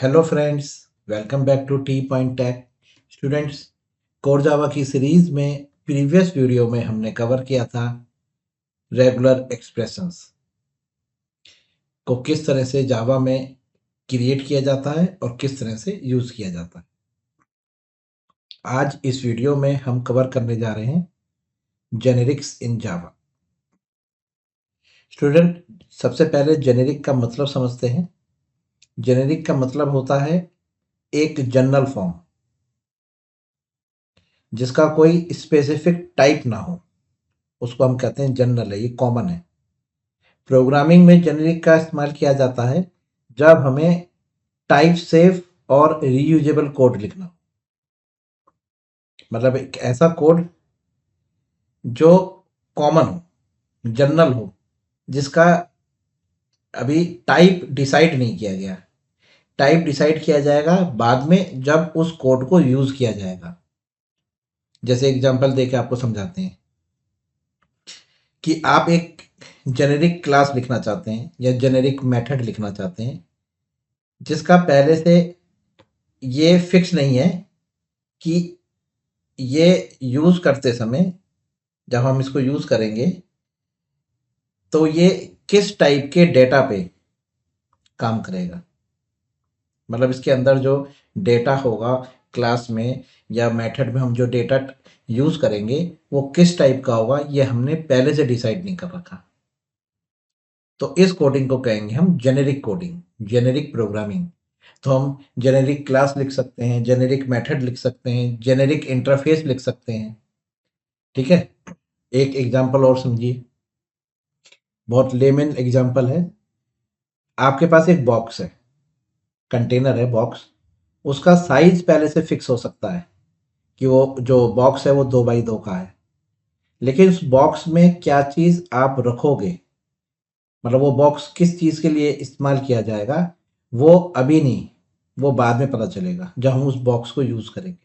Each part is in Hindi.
Hello friends, welcome back to T point tech. Students, core Java की सीरीज में प्रीवियस वीडियो में हमने कवर किया था रेगुलर एक्सप्रेशंस को किस तरह से जावा में क्रिएट किया जाता है और किस तरह से यूज़ किया जाता है। आज इस वीडियो में हम कवर करने जा रहे हैं जेनेरिक्स इन जावा। स्टूडेंट, सबसे पहले जेनेरिक का मतलब समझते हैं। जेनेरिक का मतलब होता है एक जनरल फॉर्म जिसका कोई स्पेसिफिक टाइप ना हो, उसको हम कहते हैं जनरल है, ये कॉमन है। प्रोग्रामिंग में जेनेरिक का इस्तेमाल किया जाता है जब हमें टाइप सेफ और रीयूजेबल कोड लिखना हो। मतलब एक ऐसा कोड जो कॉमन हो, जनरल हो, जिसका अभी टाइप डिसाइड नहीं किया गया। टाइप डिसाइड किया जाएगा बाद में जब उस कोड को यूज किया जाएगा। जैसे एग्जांपल देके आपको समझाते हैं कि आप एक जेनेरिक क्लास लिखना चाहते हैं या जेनेरिक मेथड लिखना चाहते हैं जिसका पहले से ये फिक्स नहीं है कि ये यूज करते समय जब हम इसको यूज करेंगे तो ये किस टाइप के डेटा पे काम करेगा। मतलब इसके अंदर जो डेटा होगा क्लास में या मेथड में हम जो डेटा यूज करेंगे वो किस टाइप का होगा, ये हमने पहले से डिसाइड नहीं कर रखा। तो इस कोडिंग को कहेंगे हम जेनेरिक कोडिंग, जेनेरिक प्रोग्रामिंग। तो हम जेनेरिक क्लास लिख सकते हैं, जेनेरिक मेथड लिख सकते हैं, जेनेरिक इंटरफेस लिख सकते हैं। ठीक है, एक एग्जांपल और समझिए, बहुत लेमन एग्जांपल है। आपके पास एक बॉक्स है, कंटेनर है बॉक्स। उसका साइज पहले से फिक्स हो सकता है कि वो जो बॉक्स है वो 2 बाई 2 का है, लेकिन उस बॉक्स में क्या चीज़ आप रखोगे, मतलब वो बॉक्स किस चीज़ के लिए इस्तेमाल किया जाएगा, वो अभी नहीं, वो बाद में पता चलेगा जब हम उस बॉक्स को यूज़ करेंगे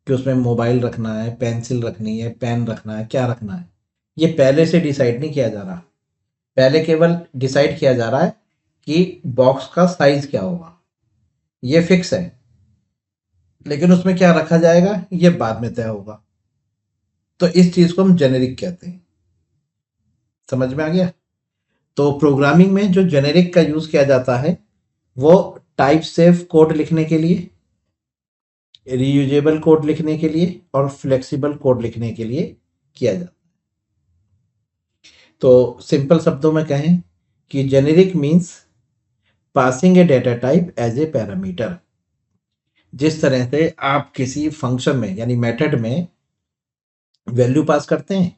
कि उसमें मोबाइल रखना है, पेंसिल रखनी है, पेन रखना है, क्या रखना है। ये पहले से डिसाइड नहीं किया जा रहा। पहले केवल डिसाइड किया जा रहा है कि बॉक्स का साइज क्या होगा, ये फिक्स है, लेकिन उसमें क्या रखा जाएगा ये बाद में तय होगा। तो इस चीज को हम जेनेरिक कहते हैं। समझ में आ गया? तो प्रोग्रामिंग में जो जेनेरिक का यूज किया जाता है वो टाइप सेफ कोड लिखने के लिए, रीयूजेबल कोड लिखने के लिए और फ्लेक्सिबल कोड लिखने के लिए किया जाता है। तो सिंपल शब्दों में कहें कि generic means passing a data type as a parameter. जिस तरह से आप किसी फंक्शन में यानी मेथड में वैल्यू पास करते हैं,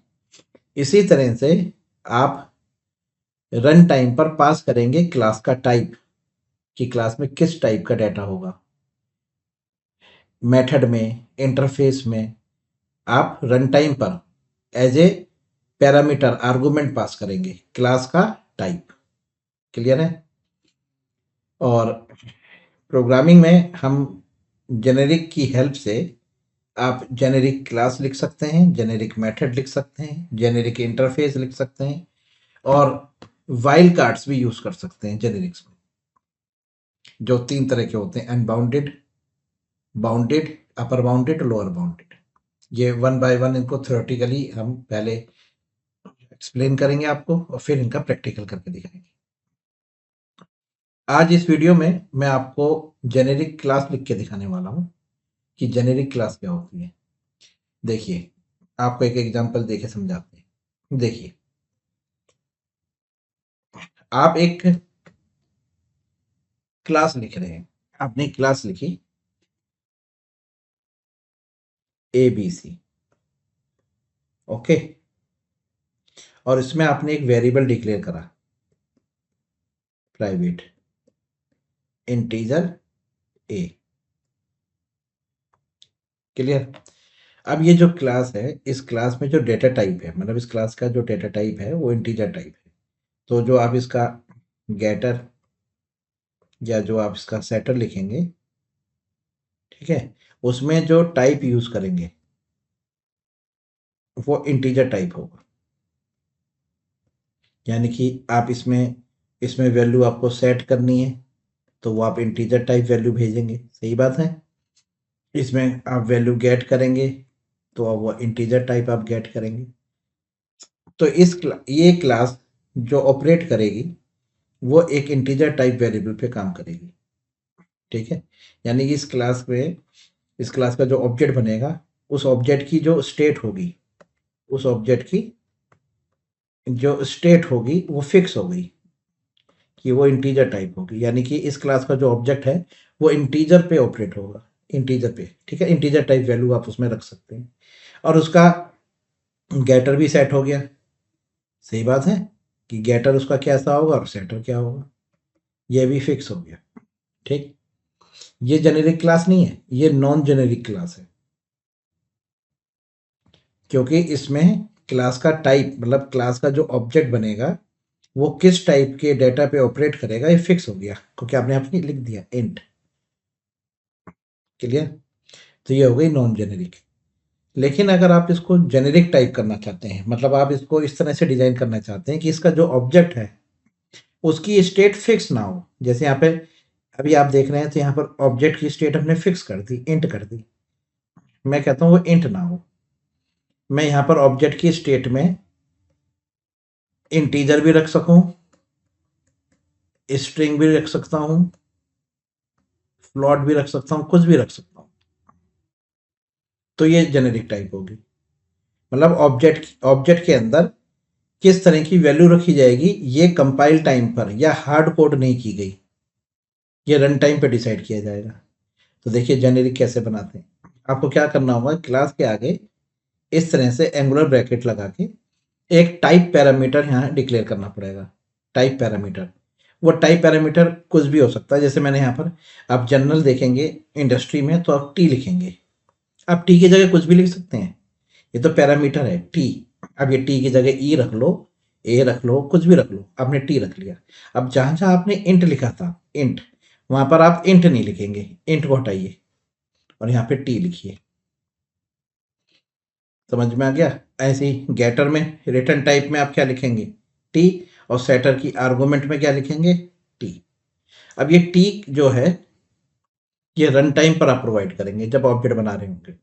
इसी तरह से आप रन टाइम पर पास करेंगे क्लास का टाइप, कि क्लास में किस टाइप का डाटा होगा। मेथड में, इंटरफेस में आप रन टाइम पर एज ए पैरामीटर आर्गुमेंट पास करेंगे क्लास का टाइप। क्लियर है? और प्रोग्रामिंग में हम जेनेरिक की हेल्प से आप जेनेरिक क्लास लिख सकते हैं, जेनेरिक मेथड लिख सकते हैं, जेनेरिक इंटरफेस लिख सकते हैं और वाइल्ड कार्ड्स भी यूज कर सकते हैं जेनेरिक्स में, जो 3 तरह के होते हैं: अनबाउंडेड, बाउंडेड, अपर बाउंडेड, लोअर बाउंडेड। ये 1 बाय 1 इनको थ्योरेटिकली हम पहले एक्सप्लेन करेंगे आपको और फिर इनका प्रैक्टिकल करके दिखाएंगे। आज इस वीडियो में मैं आपको जेनेरिक क्लास लिख के दिखाने वाला हूँ कि जेनेरिक क्लास क्या होती है। देखिए, आपको एक एग्जांपल देके समझाते हैं। देखिए, आप एक क्लास लिख रहे हैं, आपने क्लास लिखी ABC। ओके, और इसमें आपने एक वेरिएबल डिक्लेयर करा, प्राइवेट इंटीजर A। क्लियर? अब ये जो क्लास है, इस क्लास में जो डेटा टाइप है, मतलब इस क्लास का जो डेटा टाइप है वो इंटीजर टाइप है। तो जो आप इसका गेटर या जो आप इसका सेटर लिखेंगे, ठीक है, उसमें जो टाइप यूज करेंगे वो इंटीजर टाइप होगा। यानी कि आप इसमें इसमें वैल्यू आपको सेट करनी है तो वो आप इंटीजर टाइप वैल्यू भेजेंगे, सही बात है। इसमें आप वैल्यू गेट करेंगे तो अब वो इंटीजर टाइप आप गेट करेंगे। तो ये क्लास जो ऑपरेट करेगी वो एक इंटीजर टाइप वेरिएबल पे काम करेगी, ठीक है। यानी कि इस क्लास का जो ऑब्जेक्ट बनेगा, उस ऑब्जेक्ट की जो स्टेट होगी, उस ऑब्जेक्ट की जो स्टेट होगी वो फिक्स हो गई कि वो इंटीजर टाइप होगी। यानी कि इस क्लास का जो ऑब्जेक्ट है वो इंटीजर पे ऑपरेट होगा, इंटीजर पे, ठीक है। इंटीजर टाइप वैल्यू आप उसमें रख सकते हैं और उसका गेटर भी सेट हो गया, सही बात है कि गेटर उसका कैसा होगा और सेटर क्या होगा, ये भी फिक्स हो गया, ठीक। ये जेनेरिक क्लास नहीं है, ये नॉन जेनेरिक क्लास है, क्योंकि इसमें क्लास का टाइप मतलब क्लास का जो ऑब्जेक्ट बनेगा वो किस टाइप के डेटा पे ऑपरेट करेगा ये फिक्स हो गया, क्योंकि आपने अपनी लिख दिया इंट। क्लियर। तो ये हो गई नॉन जेनेरिक। लेकिन अगर आप इसको जेनेरिक टाइप करना चाहते हैं, मतलब आप इसको इस तरह से डिजाइन करना चाहते हैं कि इसका जो ऑब्जेक्ट है उसकी स्टेट फिक्स ना हो, जैसे यहाँ पे अभी आप देख रहे हैं तो यहाँ पर ऑब्जेक्ट की स्टेट हमने फिक्स कर दी, इंट कर दी। मैं कहता हूँ वो इंट ना हो, मैं यहाँ पर ऑब्जेक्ट की स्टेट में इंटीजर भी रख सकूं, स्ट्रिंग भी रख सकता हूं, फ्लोट भी रख सकता हूं, कुछ भी रख सकता हूं। तो ये जेनेरिक टाइप होगी, मतलब ऑब्जेक्ट के अंदर किस तरह की वैल्यू रखी जाएगी ये कंपाइल टाइम पर या हार्ड कोड नहीं की गई, ये रन टाइम पे डिसाइड किया जाएगा। तो देखिए जेनेरिक कैसे बनाते हैं। आपको क्या करना होगा, क्लास के आगे इस तरह से एंगुलर ब्रैकेट लगा के एक टाइप पैरामीटर यहाँ डिक्लेयर करना पड़ेगा। टाइप पैरामीटर, वो टाइप पैरामीटर कुछ भी हो सकता है, जैसे मैंने यहाँ पर आप जनरल देखेंगे इंडस्ट्री में तो आप टी लिखेंगे, आप टी की जगह कुछ भी लिख सकते हैं, ये तो पैरामीटर है टी। अब ये टी की जगह ई रख लो, ए रख लो, कुछ भी रख लो, आपने टी रख लिया। अब जहां जहां आपने इंट लिखा था इंट, वहां पर आप इंट नहीं लिखेंगे, इंट को हटाइए और यहाँ पे टी लिखिए। समझ में आ गया। ऐसे ही गेटर में रिटर्न टाइप में आप क्या लिखेंगे, टी, और सेटर की आर्गुमेंट में क्या लिखेंगे, टी। अब ये टी जो है ये रन टाइम पर आप प्रोवाइड करेंगे जब ऑब्जेक्ट बना रहे होंगे।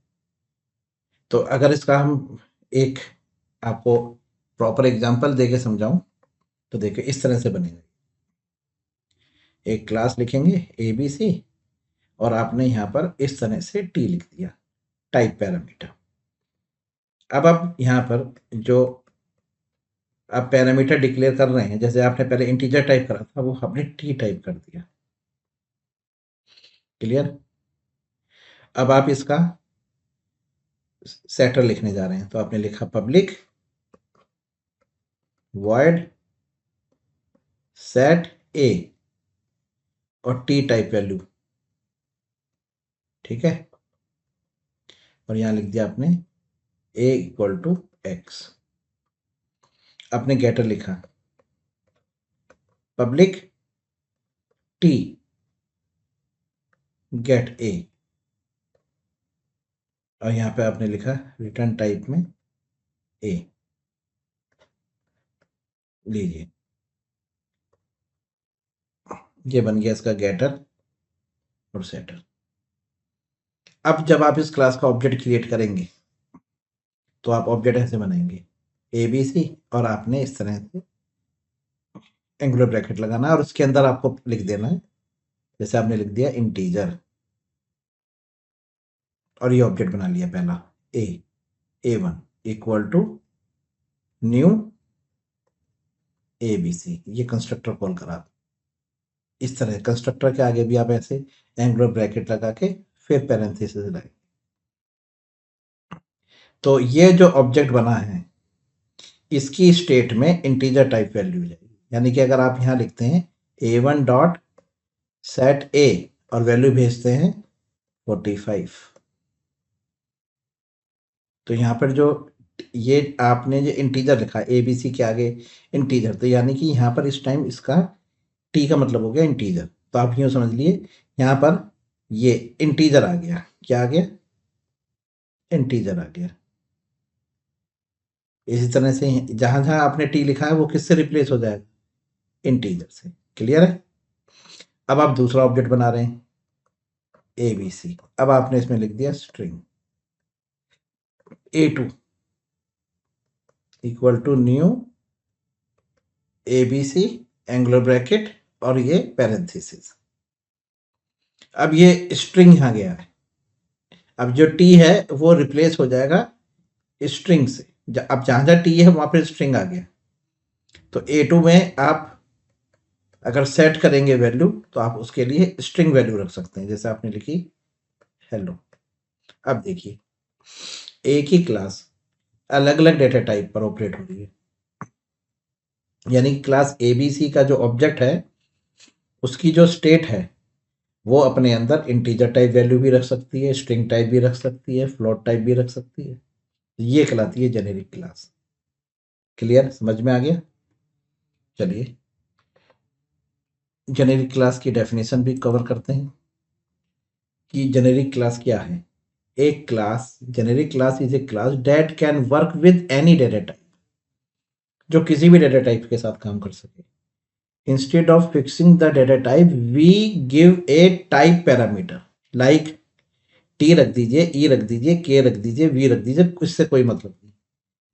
तो अगर इसका हम एक आपको प्रॉपर एग्जांपल देके समझाऊं तो देखिए इस तरह से बनेगा। एक क्लास लिखेंगे ए बी सी और आपने यहाँ पर इस तरह से टी लिख दिया, टाइप पैरामीटर। अब आप यहाँ पर जो आप पैरामीटर डिक्लेयर कर रहे हैं, जैसे आपने पहले इंटीजर टाइप करा था वो आपने टी टाइप कर दिया। क्लियर। अब आप इसका सेटर लिखने जा रहे हैं तो आपने लिखा पब्लिक वॉइड सेट ए और टी टाइप वैल्यू, ठीक है। और यहां लिख दिया आपने ए इक्वल टू एक्स। आपने गेटर लिखा पब्लिक टी गेट ए और यहां पे आपने लिखा रिटर्न टाइप में ए। लीजिए ये बन गया इसका गेटर और सेटर। अब जब आप इस क्लास का ऑब्जेक्ट क्रिएट करेंगे तो आप ऑब्जेक्ट ऐसे बनाएंगे ए बी सी और आपने इस तरह से एंगुलर ब्रैकेट लगाना है और उसके अंदर आपको लिख देना है, जैसे आपने लिख दिया इंटीजर और ये ऑब्जेक्ट बना लिया पहला A one equal to new A B C, ये कंस्ट्रक्टर कॉल करा। इस तरह कंस्ट्रक्टर के आगे भी आप ऐसे एंगुलर ब्रैकेट लगा के फिर पैरेंथेसिस लगाए। तो ये जो ऑब्जेक्ट बना है इसकी स्टेट में इंटीजर टाइप वैल्यू जाएगी, यानी कि अगर आप यहाँ लिखते हैं a1 डॉट सेट ए और वैल्यू भेजते हैं 45, तो यहाँ पर जो ये आपने जो इंटीजर लिखा ए बी सी के आगे इंटीजर, तो यानी कि यहाँ पर इस टाइम इसका टी का मतलब हो गया इंटीजर। तो आप यूँ समझ लिए यहाँ पर ये इंटीजर आ गया, क्या आ गया, इंटीजर आ गया। इसी तरह से जहां जहां आपने टी लिखा है वो किससे रिप्लेस हो जाएगा, इंटीजर से। क्लियर है। अब आप दूसरा ऑब्जेक्ट बना रहे हैं ABC, अब आपने इसमें लिख दिया string A2 equal to new ABC angular bracket और ये पैरेंथेसिस। अब ये स्ट्रिंग यहाँ गया है, अब जो T है वो रिप्लेस हो जाएगा स्ट्रिंग से। अब जहाँ जहाँ T है वहाँ पर स्ट्रिंग आ गया। तो A2 में आप अगर सेट करेंगे वैल्यू तो आप उसके लिए स्ट्रिंग वैल्यू रख सकते हैं, जैसे आपने लिखी हेलो। अब देखिए एक ही क्लास अलग अलग डेटा टाइप पर ऑपरेट हो रही है, यानी क्लास ABC का जो ऑब्जेक्ट है उसकी जो स्टेट है वो अपने अंदर इंटीजर टाइप वैल्यू भी रख सकती है, स्ट्रिंग टाइप भी रख सकती है, फ्लोट टाइप भी रख सकती है। ये कहलाती है जेनेरिक क्लास। क्लियर, समझ में आ गया? चलिए जेनेरिक क्लास की डेफिनेशन भी कवर करते हैं कि जेनेरिक क्लास क्या है। एक class, generic class is a class that can work with any data type, जो किसी भी डेटा टाइप के साथ काम कर सके। Instead of fixing the data type, we give a type parameter like T रख दीजिए, E रख दीजिए, K रख दीजिए, V रख दीजिए, इससे कोई मतलब नहीं।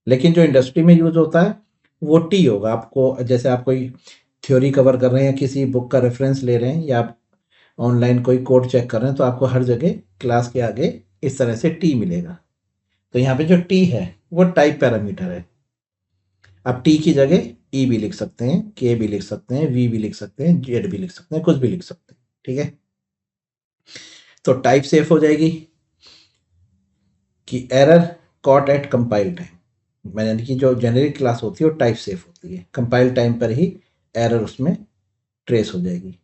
लेकिन जो इंडस्ट्री में यूज होता है वो T होगा। आपको जैसे आप कोई थ्योरी कवर कर रहे हैं या किसी बुक का रेफरेंस ले रहे हैं या आप ऑनलाइन कोई कोड चेक कर रहे हैं तो आपको हर जगह क्लास के आगे इस तरह से T मिलेगा। तो यहाँ पे जो T है वो टाइप पैरामीटर है। अब T की जगह E भी लिख सकते हैं, K भी लिख सकते हैं, V भी लिख सकते हैं, Z भी लिख सकते हैं, कुछ भी लिख सकते हैं। ठीक है, तो टाइप सेफ हो जाएगी कि error caught at compile time, यानी कि जो जेनेरिक क्लास होती है वो टाइप सेफ होती है, कंपाइल टाइम पर ही एरर उसमें ट्रेस हो जाएगी।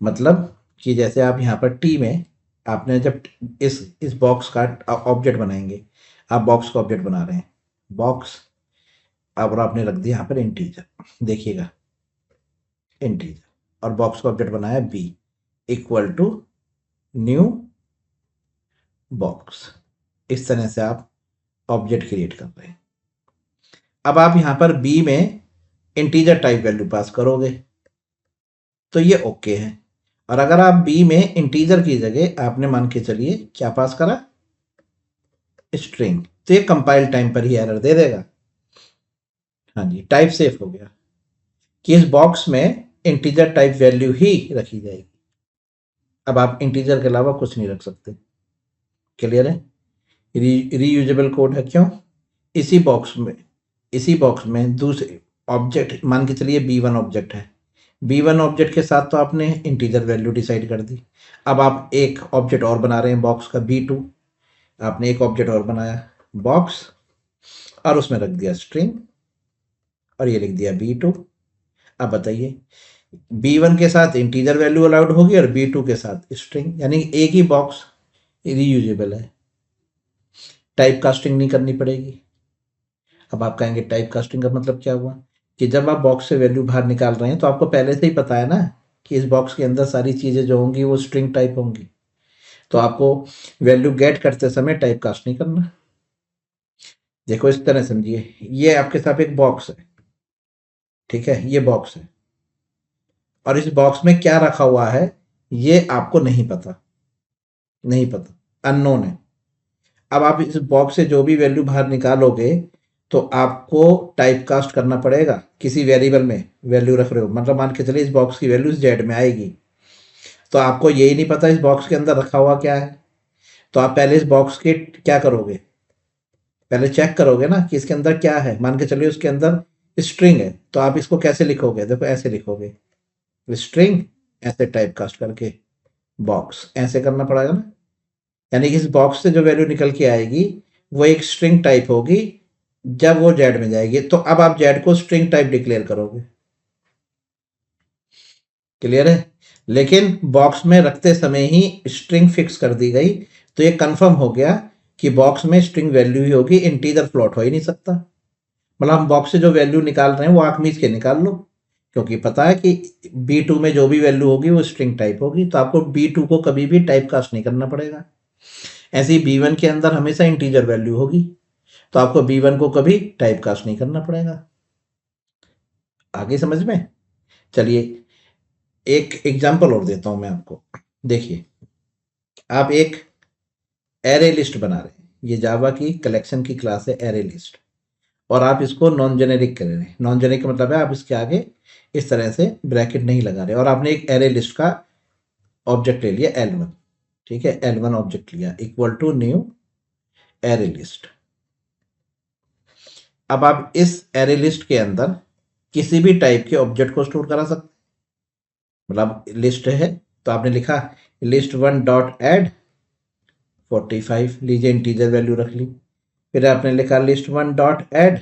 मतलब कि जैसे आप यहाँ पर T में आपने जब इस बॉक्स का ऑब्जेक्ट बनाएंगे, आप बॉक्स का ऑब्जेक्ट बना रहे हैं, बॉक्स अब आपने रख दिया यहाँ पर इंटीजर, देखिएगा इंटीजर, और बॉक्स का ऑब्जेक्ट बनाया B equal to new box. इस तरह से आप ऑब्जेक्ट क्रिएट कर रहे हैं। अब आप यहां पर B में इंटीजर टाइप वैल्यू पास करोगे तो ये ओके है, और अगर आप B में इंटीजर की जगह आपने मान के चलिए क्या पास करा, स्ट्रिंग, तो ये कंपाइल टाइम पर ही एरर दे देगा। हाँ जी, टाइप सेफ हो गया कि इस बॉक्स में इंटीजर टाइप वैल्यू ही रखी जाएगी। अब आप इंटीजर के अलावा कुछ नहीं रख सकते। क्लियर है? रीयूजेबल कोड है। क्यों? इसी बॉक्स में दूसरे ऑब्जेक्ट, मान के चलिए B1 ऑब्जेक्ट है, B1 ऑब्जेक्ट के साथ तो आपने इंटीजर वैल्यू डिसाइड कर दी। अब आप एक ऑब्जेक्ट और बना रहे हैं बॉक्स का B2, आपने एक ऑब्जेक्ट और बनाया बॉक्स और उसमें रख दिया स्ट्रिंग और ये लिख दिया B2। अब बताइए B1 के साथ इंटीजर वैल्यू अलाउड होगी और B2 के साथ स्ट्रिंग, यानी एक ही बॉक्स रीयूजेबल है, टाइप कास्टिंग नहीं करनी पड़ेगी। अब आप कहेंगे टाइप कास्टिंग का मतलब क्या हुआ, कि जब आप बॉक्स से वैल्यू बाहर निकाल रहे हैं तो आपको पहले से ही पता है ना कि इस बॉक्स के अंदर सारी चीज़ें जो होंगी वो स्ट्रिंग टाइप होंगी, तो आपको वैल्यू गेट करते समय टाइप कास्ट नहीं करना। देखो इस तरह समझिए, ये आपके साथ एक बॉक्स है, ठीक है, ये बॉक्स है और इस बॉक्स में क्या रखा हुआ है ये आपको नहीं पता, अननोन है। अब आप इस बॉक्स से जो भी वैल्यू बाहर निकालोगे तो आपको टाइप कास्ट करना पड़ेगा। किसी वेरिएबल में वैल्यू रख रहे हो, मतलब मान के चलिए इस बॉक्स की वैल्यू जेड में आएगी, तो आपको यही नहीं पता इस बॉक्स के अंदर रखा हुआ क्या है, तो आप पहले इस बॉक्स के क्या करोगे, पहले चेक करोगे ना कि इसके अंदर क्या है। मान के चलिए उसके अंदर स्ट्रिंग है, तो आप इसको कैसे लिखोगे, देखो ऐसे लिखोगे स्ट्रिंग, ऐसे टाइप कास्ट करके बॉक्स, ऐसे करना पड़ेगा ना। यानी कि इस बॉक्स से जो वैल्यू निकल के आएगी वो एक स्ट्रिंग टाइप होगी जब वो जेड में जाएगी, तो अब आप जेड को स्ट्रिंग टाइप डिक्लेयर करोगे। क्लियर है? लेकिन बॉक्स में रखते समय ही स्ट्रिंग फिक्स कर दी गई, तो ये कंफर्म हो गया कि बॉक्स में स्ट्रिंग वैल्यू ही होगी, इंटीजर फ्लोट हो ही नहीं सकता। मतलब हम बॉक्स से जो वैल्यू निकाल रहे हैं वो आंख मीच के निकाल लो, क्योंकि पता है कि B2 में जो भी वैल्यू होगी वो स्ट्रिंग टाइप होगी, तो आपको B2 को कभी भी टाइप कास्ट नहीं करना पड़ेगा। ऐसे ही B1 के अंदर हमेशा इंटीजर वैल्यू होगी, तो आपको B1 को कभी टाइप कास्ट नहीं करना पड़ेगा। आगे समझ में? चलिए एक एग्जांपल और देता हूं मैं आपको। देखिए, आप एक एरे लिस्ट बना रहे हैं, ये जावा की कलेक्शन की क्लास है एरे लिस्ट, और आप इसको नॉन जेनेरिक कर रहे हैं। नॉन जेनेरिक का मतलब है आप इसके आगे इस तरह से ब्रैकेट नहीं लगा रहे, और आपने एक एरे लिस्ट का ऑब्जेक्ट ले लिया L1, ठीक है, L1 ऑब्जेक्ट लिया equal to new array list. अब आप इस एरे लिस्ट के अंदर किसी भी टाइप के ऑब्जेक्ट को स्टोर करा सकते, मतलब लिस्ट है तो आपने लिखा लिस्ट वन डॉट एड 45, लीजिए इंटीजर वैल्यू रख ली। फिर आपने लिखा लिस्ट वन डॉट एड,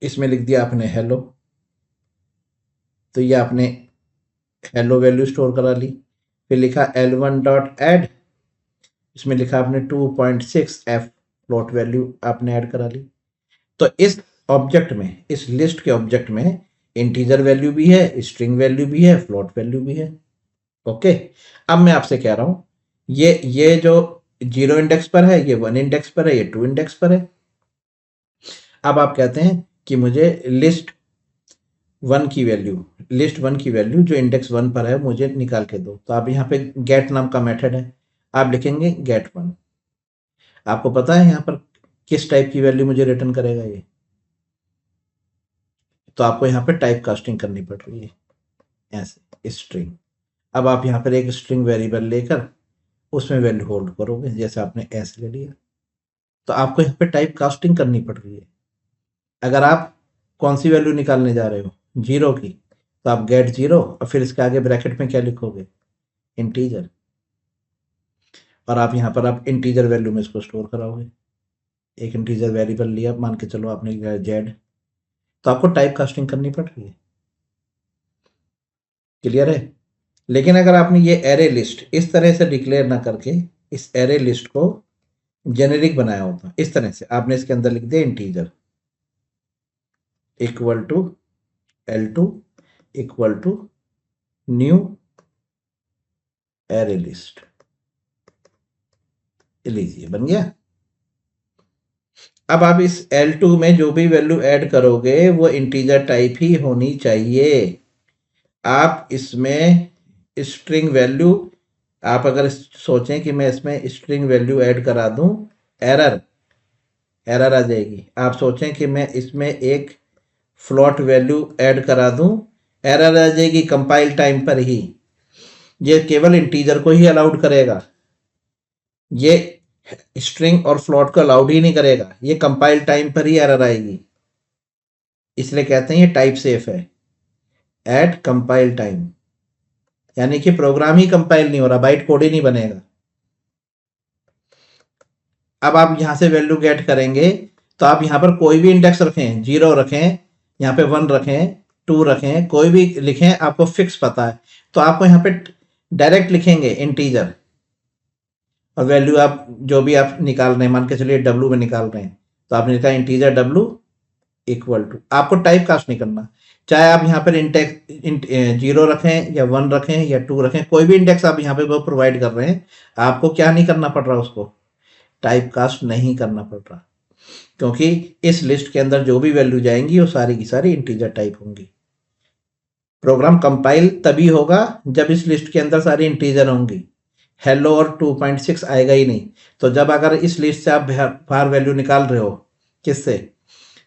इसमें लिख दिया आपने हेलो, तो ये आपने हेलो वैल्यू स्टोर करा ली। फिर लिखा L1 डॉट एड, इसमें लिखा आपने 2.6 F फ्लोट वैल्यू आपने ऐड करा ली। तो इस ऑब्जेक्ट में, इस लिस्ट के ऑब्जेक्ट में इंटीजर वैल्यू भी है, स्ट्रिंग वैल्यू भी है, फ्लोट वैल्यू भी है। ओके, अब मैं आपसे कह रहा हूं ये जो 0 इंडेक्स पर है, ये 1 इंडेक्स पर है, ये 2 इंडेक्स पर है। अब आप कहते हैं कि मुझे लिस्ट वन की वैल्यू जो इंडेक्स 1 पर है मुझे निकाल के दो। तो आप यहाँ पे गेट नाम का मेथड है, आप लिखेंगे गेट 1। आपको पता है यहाँ पर किस टाइप की वैल्यू मुझे रिटर्न करेगा ये, तो आपको यहाँ पे टाइप कास्टिंग करनी पड़ रही है, ऐसे स्ट्रिंग। अब आप यहाँ पर एक स्ट्रिंग वेरिएबल लेकर उसमें वैल्यू होल्ड करोगे, जैसे आपने ऐसे ले लिया, तो आपको यहाँ पे टाइप कास्टिंग करनी पड़ रही है। अगर आप कौन सी वैल्यू निकालने जा रहे हो, 0 की, तो आप गेट 0 और फिर इसके आगे ब्रैकेट में क्या लिखोगे, इंटीजर, और आप यहाँ पर आप इंटीजर वैल्यू में इसको स्टोर कराओगे। एक इंटीजर वेरिएबल लिया, मान के चलो आपने लिया जेड, तो आपको टाइप कास्टिंग करनी पड़ रही है। क्लियर है? लेकिन अगर आपने ये एरे लिस्ट इस तरह से डिक्लेयर ना करके इस एरे लिस्ट को जेनेरिक बनाया होता, इस तरह से आपने इसके अंदर लिख दिया integer equal to L2 equal to new array list, लीजिए बन गया। अब आप इस L2 में जो भी वैल्यू ऐड करोगे वो इंटीजर टाइप ही होनी चाहिए। आप इसमें स्ट्रिंग वैल्यू, आप अगर सोचें कि मैं इसमें स्ट्रिंग वैल्यू ऐड करा दूं, एरर आ जाएगी। आप सोचें कि मैं इसमें एक फ्लोट वैल्यू ऐड करा दूं, एरर आ जाएगी कंपाइल टाइम पर ही। ये केवल इंटीजर को ही अलाउड करेगा, ये स्ट्रिंग और फ्लोट को अलाउड ही नहीं करेगा, ये कंपाइल टाइम पर ही एरर आएगी। इसलिए कहते हैं ये टाइप सेफ है एट कंपाइल टाइम, यानी कि प्रोग्राम ही कंपाइल नहीं हो रहा, बाइट कोड ही नहीं बनेगा। अब आप यहां से वैल्यू गेट करेंगे तो आप यहां पर कोई भी इंडेक्स रखें, 0 रखें, यहाँ पे 1 रखें, 2 रखें, कोई भी लिखें, आपको फिक्स पता है, तो आपको यहाँ पे डायरेक्ट लिखेंगे इंटीजर, और वैल्यू आप जो भी आप निकाल रहे हैं, मान के चलिए डब्लू में निकाल रहे हैं, तो आपने लिखा इंटीजर डब्लू इक्वल टू, आपको टाइप कास्ट नहीं करना, चाहे आप यहाँ पर इंडेक्स 0 रखें या 1 रखें या 2 रखें, कोई भी इंडेक्स आप यहाँ पे वो प्रोवाइड कर रहे हैं, आपको क्या नहीं करना पड़ रहा, उसको टाइप कास्ट नहीं करना पड़ रहा, क्योंकि इस लिस्ट के अंदर जो भी वैल्यू जाएंगी वो सारी की सारी इंटीजर टाइप होंगी। प्रोग्राम कंपाइल तभी होगा जब इस लिस्ट के अंदर सारी इंटीजर होंगी, हेलो और 2.6 आएगा ही नहीं। तो जब अगर इस लिस्ट से आप बाहर वैल्यू निकाल रहे हो, किससे,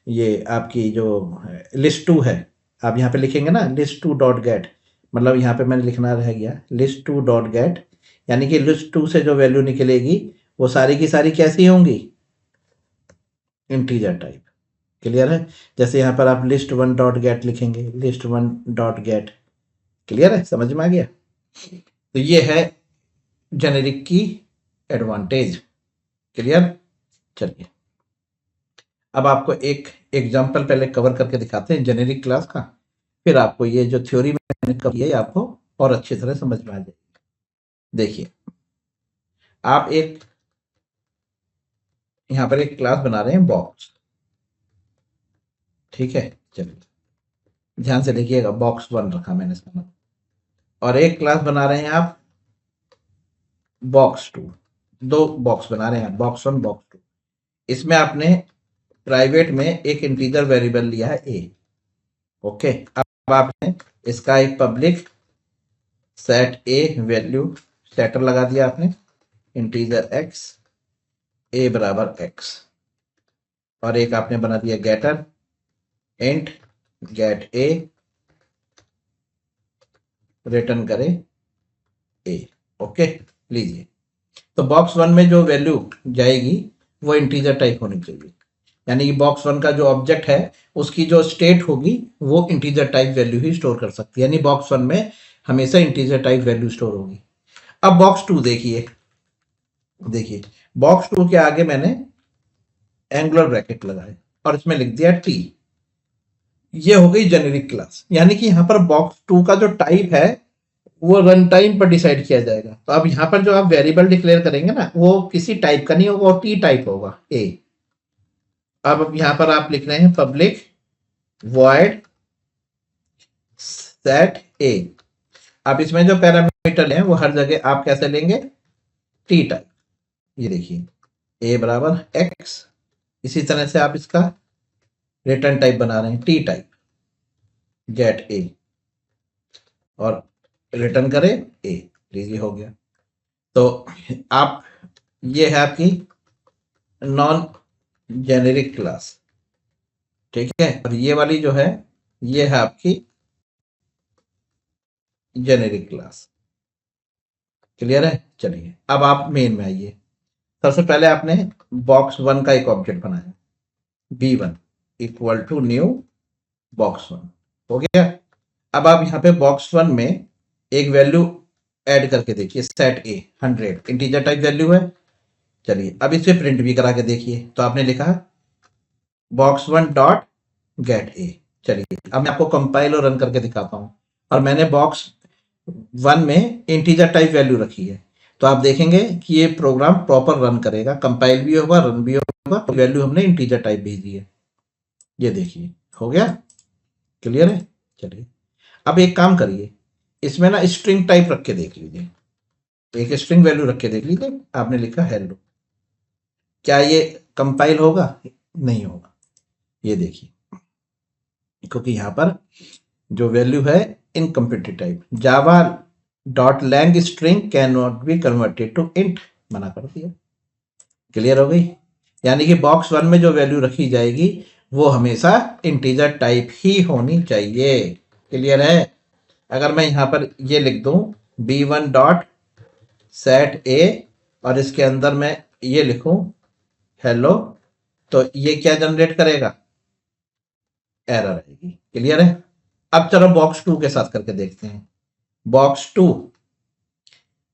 ये आपकी जो लिस्ट 2 है, आप यहाँ पे लिखेंगे ना लिस्ट 2 डॉट गेट, मतलब यहाँ पे मैंने लिखना रह गया लिस्ट 2 डॉट गेट, यानी कि लिस्ट 2 से जो वैल्यू निकलेगी वो सारी की सारी कैसी होंगी, इंटीजर टाइप। क्लियर है? जैसे यहाँ पर आप लिस्ट 1 डॉट गेट लिखेंगे, लिस्ट 1 डॉट गेट। क्लियर है? समझ में आ गया? तो ये है जेनेरिक की एडवांटेज। क्लियर? चलिए अब आपको एक एग्जांपल पहले कवर करके दिखाते हैं जेनेरिक क्लास का, फिर आपको ये जो थ्योरी मैंने करी है आपको और अच्छी तरह समझ में आ जाएगी। देखिए, आप एक यहाँ पर एक क्लास बना रहे हैं बॉक्स, ठीक है, चलिए ध्यान से देखिएगा, बॉक्स 1 रखा मैंने इसका नाम, और एक क्लास बना रहे हैं आप बॉक्स 2, दो बॉक्स बना रहे हैं, बॉक्स 1 बॉक्स 2। इसमें आपने प्राइवेट में एक इंटीजर वेरिएबल लिया है ए, ओके। आपने इसका एक public set a value setter लगा दिया आपने, इंटीजर एक्स ए बराबर एक्स, और एक आपने बना दिया getter int get a return करे ए। ओके, लीजिए, तो बॉक्स वन में जो वैल्यू जाएगी वो इंटीजर टाइप होनी चाहिए, यानी कि बॉक्स वन का जो ऑब्जेक्ट है उसकी जो स्टेट होगी वो इंटीजर टाइप वैल्यू ही स्टोर कर सकती है, यानी बॉक्स वन में हमेशा इंटीजर टाइप वैल्यू स्टोर होगी। अब बॉक्स टू देखिए, देखिए बॉक्स टू के आगे मैंने एंगुलर ब्रैकेट लगाए और इसमें लिख दिया टी, ये हो गई जेनेरिक क्लास, यानी कि यहाँ पर बॉक्स टू का जो टाइप है वो रन टाइम पर डिसाइड किया जाएगा। तो अब यहाँ पर जो आप वेरिएबल डिक्लेयर करेंगे ना वो किसी टाइप का नहीं होगा, वो टी टाइप होगा ए। अब यहाँ पर आप लिख रहे हैं पब्लिक वॉइड सेट ए, अब इसमें जो पैरामीटर हैं वो हर जगह आप कैसे लेंगे, टी टाइप, ये देखिए ए बराबर एक्स, इसी तरह से आप इसका रिटर्न टाइप बना रहे हैं टी टाइप गेट ए और रिटर्न करें ए, लीजिए हो गया। तो आप, ये है आपकी नॉन जेनेरिक क्लास, ठीक है, और ये वाली जो है ये है आपकी जेनेरिक क्लास। क्लियर है? चलिए अब आप मेन में आइए। सबसे पहले आपने बॉक्स वन का एक ऑब्जेक्ट बनाया, b1 equal to new box one, हो गया। अब आप यहाँ पे बॉक्स वन में एक वैल्यू ऐड करके देखिए, सेट ए 100 इंटीजर टाइप वैल्यू है। चलिए अब इसे प्रिंट भी करा के देखिए, तो आपने लिखा बॉक्स वन डॉट गेट ए। चलिए अब मैं आपको कंपाइल और रन करके दिखाता हूँ, और मैंने बॉक्स वन में इंटीजर टाइप वैल्यू रखी है, तो आप देखेंगे कि ये प्रोग्राम प्रॉपर रन करेगा, कंपाइल भी होगा, रन भी होगा, तो वैल्यू हमने इंटीजर टाइप भेजी है, ये देखिए हो गया। क्लियर है? चलिए अब एक काम करिए, इसमें ना स्ट्रिंग टाइप रख के देख लीजिए, एक स्ट्रिंग वैल्यू रख के देख लीजिए, आपने लिखा हेलो, क्या ये कंपाइल होगा? नहीं होगा, ये देखिए, क्योंकि यहां पर जो वैल्यू है incomplete type, Java dot lang string can not be converted to int, मना कर दिया। क्लियर हो गई? यानी कि बॉक्स वन में जो वैल्यू रखी जाएगी वो हमेशा इंटीजर टाइप ही होनी चाहिए। क्लियर है? अगर मैं यहां पर ये लिख दूं b1 डॉट सेट ए और इसके अंदर मैं ये लिखूं हेलो, तो ये क्या जनरेट करेगा? एरर आएगी। क्लियर है? अब चलो बॉक्स टू के साथ करके देखते हैं। बॉक्स टू,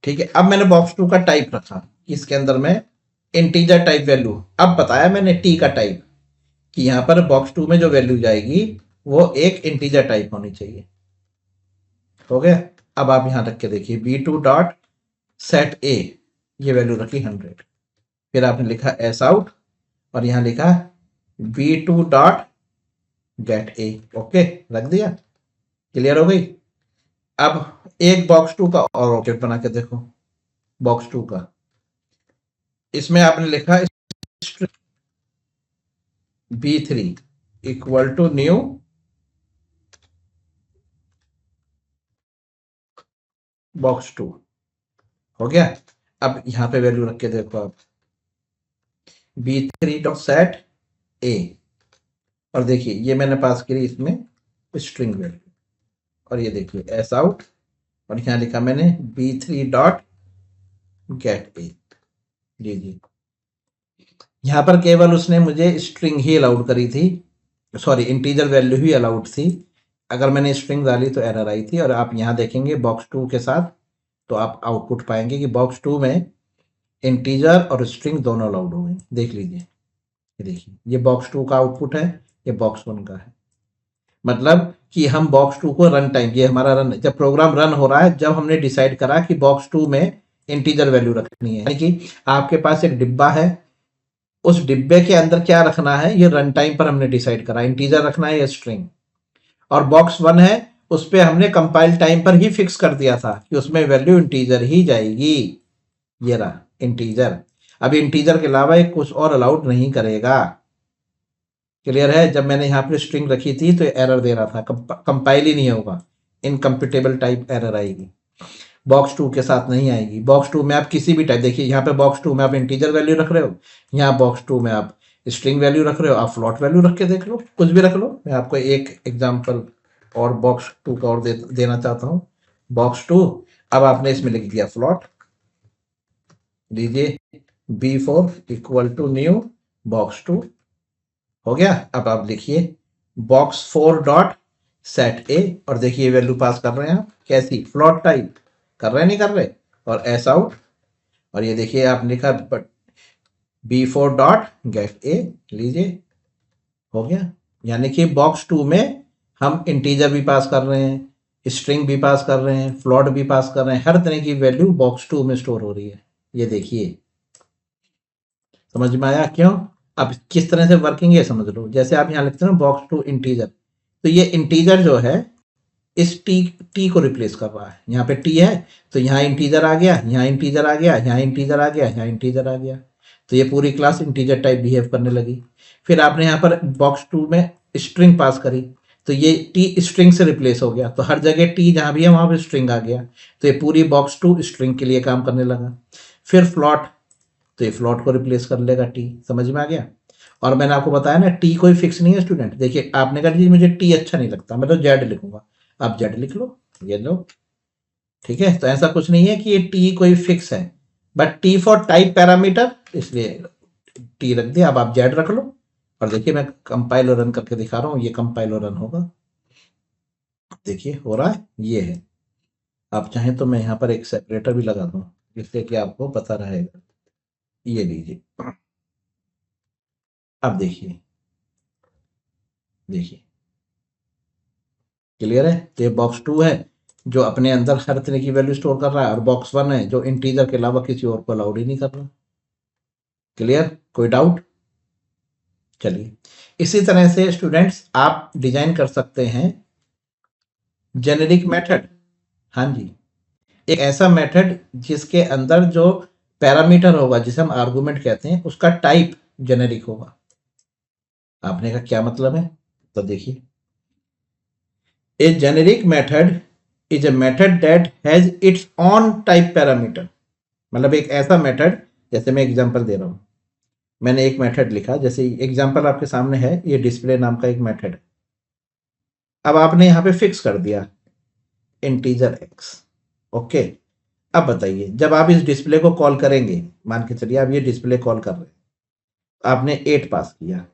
ठीक है, अब मैंने बॉक्स टू का टाइप रखा, इसके अंदर मैं इंटीजर टाइप वैल्यू, अब बताया मैंने टी का टाइप कि यहां पर बॉक्स टू में जो वैल्यू जाएगी वो एक इंटीजर टाइप होनी चाहिए। हो गया? अब आप यहां रख के देखिए b2 डॉट सेट ए, ये वैल्यू रखी 100, फिर आपने लिखा एस आउट और यहां लिखा b2 डॉट गेट ए, ओके रख दिया। क्लियर हो गई? अब एक बॉक्स टू का और ऑब्जेक्ट बना के देखो, बॉक्स टू का, इसमें आपने लिखा b3 equal to new box two, हो गया। अब यहां पे वैल्यू रख के देखो आप b3 डॉट सेट ए, और देखिए ये मैंने पास करी इसमें स्ट्रिंग वैल्यू, और ये देखिए एस आउट और यहां लिखा मैंने b3 डॉट गेट ए। जी यहां पर केवल उसने मुझे स्ट्रिंग ही अलाउड करी थी, सॉरी इंटीजर वैल्यू ही अलाउड थी, अगर मैंने स्ट्रिंग डाली तो एरर आई थी। और आप यहां देखेंगे बॉक्स टू के साथ तो आप आउटपुट पाएंगे कि बॉक्स टू में इंटीजर और स्ट्रिंग दोनों अलाउड हो गए। देख लीजिए, ये देखिए ये बॉक्स टू का आउटपुट है, ये बॉक्स वन का है, मतलब कि हम बॉक्स टू को रन टाइम, ये हमारा रन, जब प्रोग्राम रन हो रहा है जब हमने डिसाइड करा कि बॉक्स टू में इंटीजर वैल्यू रखनी है, यानी कि आपके पास एक डिब्बा है, उस डिब्बे के अंदर क्या रखना है ये रन टाइम पर हमने डिसाइड करा, इंटीजर रखना है या स्ट्रिंग। और बॉक्स वन है उस पर हमने कंपाइल टाइम पर ही फिक्स कर दिया था कि उसमें वैल्यू इंटीजर ही जाएगी, ये रहा इंटीजर। अब इंटीजर के अलावा एक कुछ और अलाउड नहीं करेगा। क्लियर है? जब मैंने यहाँ पे स्ट्रिंग रखी थी तो एरर दे रहा था, कंपाइल ही नहीं होगा, इनकम्पिटेबल टाइप एरर आएगी। बॉक्स टू के साथ नहीं आएगी। बॉक्स टू में आप किसी भी टाइप, देखिए यहाँ पे बॉक्स टू में आप इंटीजर वैल्यू रख रहे हो, यहाँ बॉक्स टू में आप स्ट्रिंग वैल्यू रख रहे हो, आप फ्लोट वैल्यू रख के देख लो, कुछ भी रख लो। मैं आपको एक एग्जांपल और बॉक्स टू का और देना चाहता हूँ। बॉक्स टू, अब आपने इसमें लिख दिया फ्लोट, लीजिए b4 equal to new box two, हो गया। अब आप लिखिए बॉक्स 4 डॉट सेट ए, और देखिए वैल्यू पास कर रहे हैं आप कैसी, फ्लोट टाइप कर रहे हैं, नहीं कर रहे, और एस आउट, और ये देखिए आप लिखा b4 डॉट गेट ए, लीजिए हो गया। यानी कि बॉक्स टू में हम इंटीजर भी पास कर रहे हैं, स्ट्रिंग भी पास कर रहे हैं, फ्लोट भी पास कर रहे हैं, हर तरह की वैल्यू बॉक्स टू में स्टोर हो रही है। ये देखिए, समझ में आया क्यों? अब किस तरह से वर्किंग है समझ लो। जैसे आप यहाँ लिखते हो बॉक्स टू इंटीजर, तो ये इंटीजर जो है इस टी को रिप्लेस कर रहा है। यहाँ पे टी है तो यहाँ इंटीजर आ गया, यहाँ इंटीजर आ गया, यहाँ इंटीजर आ गया, यहाँ इंटीजर आ गया, तो ये पूरी क्लास इंटीजर टाइप बिहेव करने लगी। फिर आपने यहाँ पर बॉक्स टू में स्ट्रिंग पास करी, तो ये टी स्ट्रिंग से रिप्लेस हो गया, तो हर जगह टी जहाँ भी है वहाँ पे स्ट्रिंग आ गया, तो ये पूरी बॉक्स टू स्ट्रिंग के लिए काम करने लगा। फिर फ्लॉट, तो ये फ्लॉट को रिप्लेस कर लेगा टी, समझ में आ गया? और मैंने आपको बताया ना टी कोई फिक्स नहीं है स्टूडेंट। देखिए आपने कहा जी मुझे टी अच्छा नहीं लगता, मैं तो जेड लिखूंगा, आप जेड लिख लो, ये लो, ठीक है। तो ऐसा कुछ नहीं है कि ये टी कोई फिक्स है, but T for type parameter, इसलिए टी रख दिया। अब आप जेड रख लो, और देखिए मैं कंपाइल और रन करके दिखा रहा हूँ, ये कंपाइल और रन होगा, देखिए हो रहा है, ये है। आप चाहें तो मैं यहाँ पर एक सेपरेटर भी लगा दूँ जिससे कि आपको पता रहेगा, ये लीजिए, अब देखिए, देखिए क्लियर है? तो ये बॉक्स टू है जो अपने अंदर हर तरह की वैल्यू स्टोर कर रहा है, और बॉक्स वन है जो इंटीजर के अलावा किसी और को अलाउड ही नहीं कर रहा। क्लियर? कोई डाउट? चलिए, इसी तरह से स्टूडेंट्स आप डिजाइन कर सकते हैं जेनेरिक मेथड। हाँ जी, एक ऐसा मेथड जिसके अंदर जो पैरामीटर होगा, जिसे हम आर्गुमेंट कहते हैं, उसका टाइप जेनेरिक होगा। आपने कहा क्या मतलब है? तो देखिए, a generic method is a method that has its own type parameter. मतलब एक ऐसा मेथड, जैसे मैं एग्जांपल दे रहा हूँ, मैंने एक मेथड लिखा, जैसे एग्जांपल आपके सामने है, ये डिस्प्ले नाम का एक मेथड। अब आपने यहाँ पे फिक्स कर दिया इंटीजर एक्स, ओके। अब बताइए, जब आप इस डिस्प्ले को कॉल करेंगे, मान के चलिए आप ये डिस्प्ले कॉल कर रहे हैं, आपने 8 पास किया,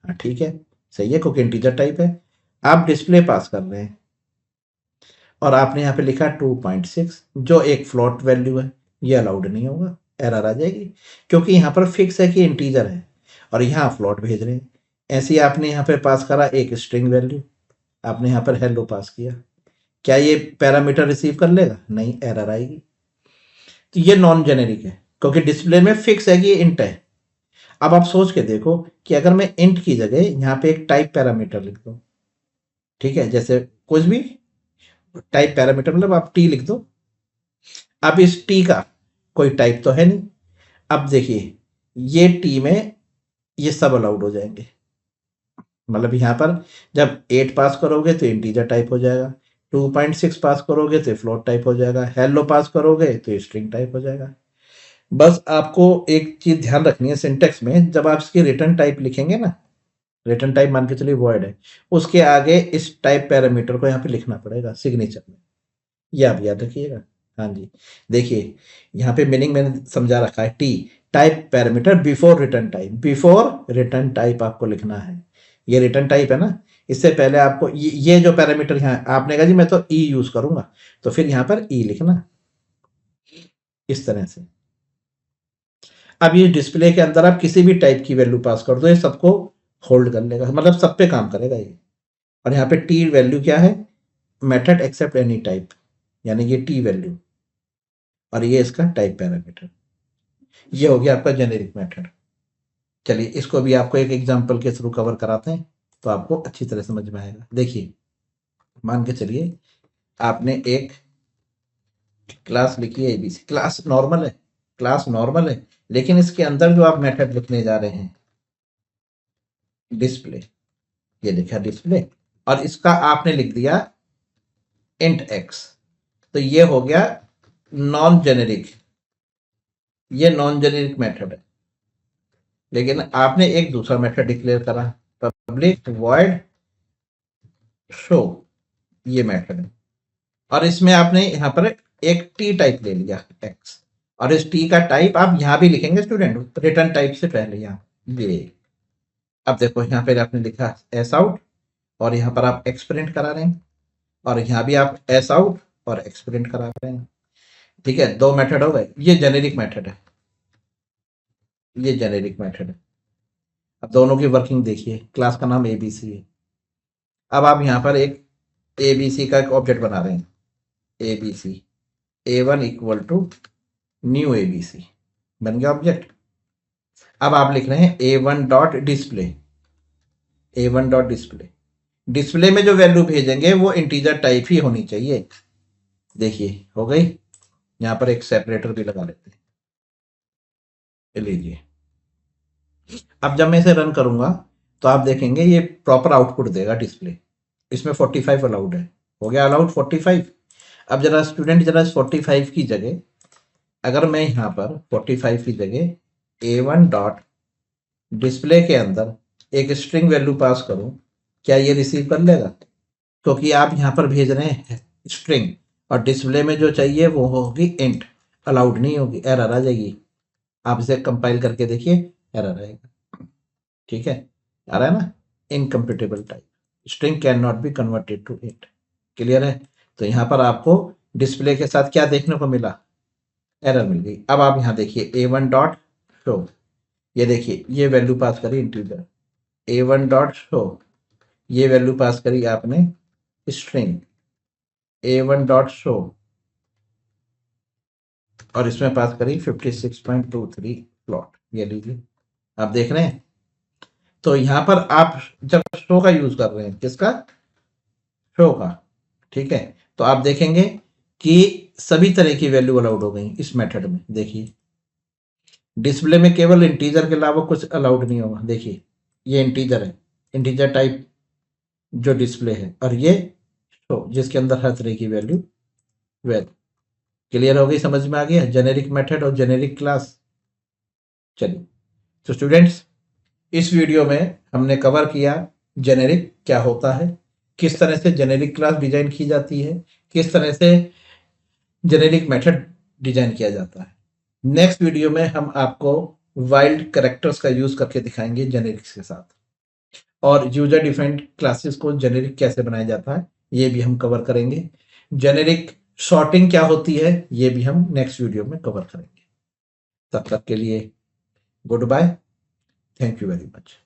हाँ ठीक है, सही है, क्योंकि इंटीजर टाइप है। आप डिस्प्ले पास कर रहे हैं और आपने यहाँ पे लिखा 2.6, जो एक फ्लोट वैल्यू है, ये अलाउड नहीं होगा, एरर आ जाएगी, क्योंकि यहाँ पर फिक्स है कि इंटीजर है और यहाँ फ्लोट भेज रहे हैं। ऐसे ही आपने यहाँ पे पास करा एक स्ट्रिंग वैल्यू, आपने यहाँ पर हेलो पास किया, क्या ये पैरामीटर रिसीव कर लेगा? नहीं, एरर आएगी। तो ये नॉन जेनेरिक है, क्योंकि डिस्प्ले में फिक्स है कि ये इंट है। अब आप सोच के देखो कि अगर मैं इंट की जगह यहाँ पे एक टाइप पैरामीटर लिख दूँ, ठीक है, जैसे कुछ भी टाइप पैरामीटर, मतलब आप टी लिख दो। अब इस टी का कोई टाइप तो है नहीं। अब देखिए, ये टी में ये सब अलाउड हो जाएंगे, मतलब यहाँ पर जब 8 पास करोगे तो इंटीजर टाइप हो जाएगा, 2.6 पास करोगे तो फ्लोट टाइप हो जाएगा, हेलो पास करोगे तो स्ट्रिंग टाइप हो जाएगा। बस आपको एक चीज ध्यान रखनी है सिंटेक्स में, जब आप इसकी रिटर्न टाइप लिखेंगे ना, रिटर्न टाइप मान के चलिए वॉइड है, उसके आगे इस टाइप पैरामीटर को यहाँ पे लिखना पड़ेगा सिग्नेचर में, ये आप याद रखिएगा। हाँ जी, देखिए यहाँ पे मीनिंग मैंने समझा रखा है, T type parameter before return type, before return type आपको लिखना है। ये रिटर्न टाइप है ना, इससे पहले आपको ये जो पैरामीटर यहाँ आपने कहा जी मैं तो ई यूज करूंगा, तो फिर यहाँ पर ई लिखना इस तरह से। अब ये डिस्प्ले के अंदर आप किसी भी टाइप की वैल्यू पास कर दो, ये सबको होल्ड कर लेगा, मतलब सब पे काम करेगा ये। और यहाँ पे टी वैल्यू क्या है? मेथड एक्सेप्ट एनी टाइप, यानी ये टी वैल्यू, और ये इसका टाइप पैरामीटर, ये हो गया आपका जेनेरिक मेथड। चलिए इसको भी आपको एक एग्जांपल के थ्रू कवर कराते हैं, तो आपको अच्छी तरह समझ में आएगा। देखिए, मान के चलिए आपने एक क्लास लिखी है एबीसी, क्लास नॉर्मल है, क्लास नॉर्मल है, लेकिन इसके अंदर जो आप मेथड लिखने जा रहे हैं, डिस्प्ले, ये लिखा डिस्प्ले, और इसका आपने लिख दिया इंट एक्स, तो ये हो गया नॉन जेनेरिक, ये नॉन जेनेरिक मेथड है। लेकिन आपने एक दूसरा मेथड डिक्लेयर करा, पब्लिक वॉइड शो, ये मेथड है, और इसमें आपने यहां पर एक टी टाइप ले लिया एक्स, और इस टी का टाइप आप यहां भी लिखेंगे स्टूडेंट, रिटर्न टाइप से पहले यहां ये। अब देखो यहां पर आपने लिखा एस आउट, और यहां पर आप एक्स प्रिंट करा रहे हैं, और यहां भी आप एस आउट और एक्स प्रिंट करा रहे हैं। ठीक है, दो मेथड हो गए, ये जेनेरिक मेथड है, ये जेनेरिक मेथड है। अब दोनों की वर्किंग देखिए, क्लास का नाम एबीसी है। अब आप यहां पर एक एबीसी का एक ऑब्जेक्ट बना रहे हैं, ABC A1 equal to new ABC, बन गया ऑब्जेक्ट। अब आप लिख रहे हैं A1 dot display, A1 dot display, display में जो वैल्यू भेजेंगे वो इंटीजर टाइप ही होनी चाहिए। देखिए हो गई, यहां पर एक सेपरेटर भी लगा लेते हैं, लीजिए। अब जब मैं इसे रन करूंगा तो आप देखेंगे ये प्रॉपर आउटपुट देगा डिस्प्ले, इसमें 45 अलाउड है, हो गया अलाउड 45। अब जरा स्टूडेंट, जरा 45 की जगह अगर मैं यहाँ पर 45 की जगह A1 डॉट डिस्प्ले के अंदर एक स्ट्रिंग वैल्यू पास करूं, क्या ये रिसीव कर लेगा? क्योंकि आप यहाँ पर भेज रहे हैं स्ट्रिंग, और डिस्प्ले में जो चाहिए वो होगी इंट, अलाउड नहीं होगी, एरर आ जाएगी। आप इसे कंपाइल करके देखिए, एरर आएगा। ठीक है, आ रहा है ना, incompatible type, string can not be converted to int. Clear है? तो यहाँ पर आपको डिस्प्ले के साथ क्या देखने को मिला? एरर मिल गई। अब आप यहाँ देखिए A1 डॉट शो, ये देखिए ये वैल्यू पास करी इंटीजर, A1 डॉट शो, ये वैल्यू पास करी आपने स्ट्रिंग A1 डॉट शो, और इसमें पास करी 56.23 प्लॉट, ये लीजिए आप देख रहे हैं। तो यहां पर आप जब शो का यूज कर रहे हैं, किसका? शो का। ठीक है, तो आप देखेंगे कि सभी तरह की वैल्यू अलाउड हो गई इस मेथड में। देखिए डिस्प्ले में केवल इंटीजर के अलावा कुछ अलाउड नहीं होगा। देखिए ये इंटीजर है, इंटीजर टाइप जो डिस्प्ले है, और ये शो जिसके अंदर हर तरह की वैल्यू वैल्यू। क्लियर हो गई, समझ में आ गया जेनेरिक मेथड और जेनेरिक क्लास। चलिए, तो स्टूडेंट्स इस वीडियो में हमने कवर किया जेनेरिक क्या होता है, किस तरह से जेनेरिक क्लास डिजाइन की जाती है, किस तरह से जेनेरिक मेथड डिजाइन किया जाता है। नेक्स्ट वीडियो में हम आपको वाइल्ड कैरेक्टर्स का यूज करके दिखाएंगे जेनेरिक्स के साथ, और यूजर डिफाइंड क्लासेस को जेनेरिक कैसे बनाया जाता है ये भी हम कवर करेंगे। जेनेरिक शॉर्टिंग क्या होती है ये भी हम नेक्स्ट वीडियो में कवर करेंगे। तब तक के लिए good bye, thank you very much.